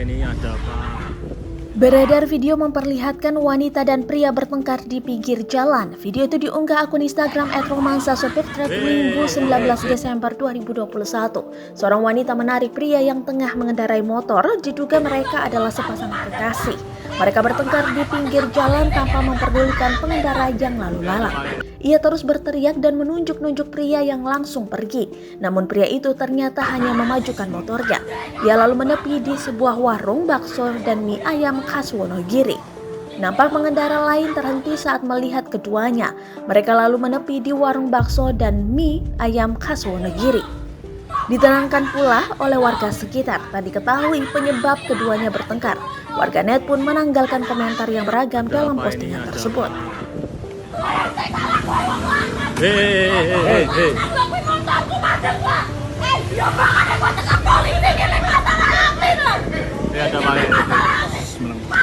ini ada apa? Beredar video memperlihatkan wanita dan pria bertengkar di pinggir jalan. Video itu diunggah akun Instagram @romansa_sopirtruk Minggu 19 Desember 2021. Seorang wanita menarik pria yang tengah mengendarai motor, diduga mereka adalah sepasang kekasih. Mereka bertengkar di pinggir jalan tanpa memperdulikan pengendara yang lalu lalang. Ia terus berteriak dan menunjuk-nunjuk pria yang langsung pergi. Namun pria itu ternyata hanya memajukan motornya. Ia lalu menepi di sebuah warung bakso dan mie ayam khas Wonogiri. Nampak pengendara lain terhenti saat melihat keduanya. Mereka lalu menepi di warung bakso dan mie ayam khas Wonogiri. Ditenangkan pula oleh warga sekitar. Tak diketahui penyebab keduanya bertengkar. Warganet pun menanggalkan komentar yang beragam dalam postingan tersebut. Hei. Ada apa?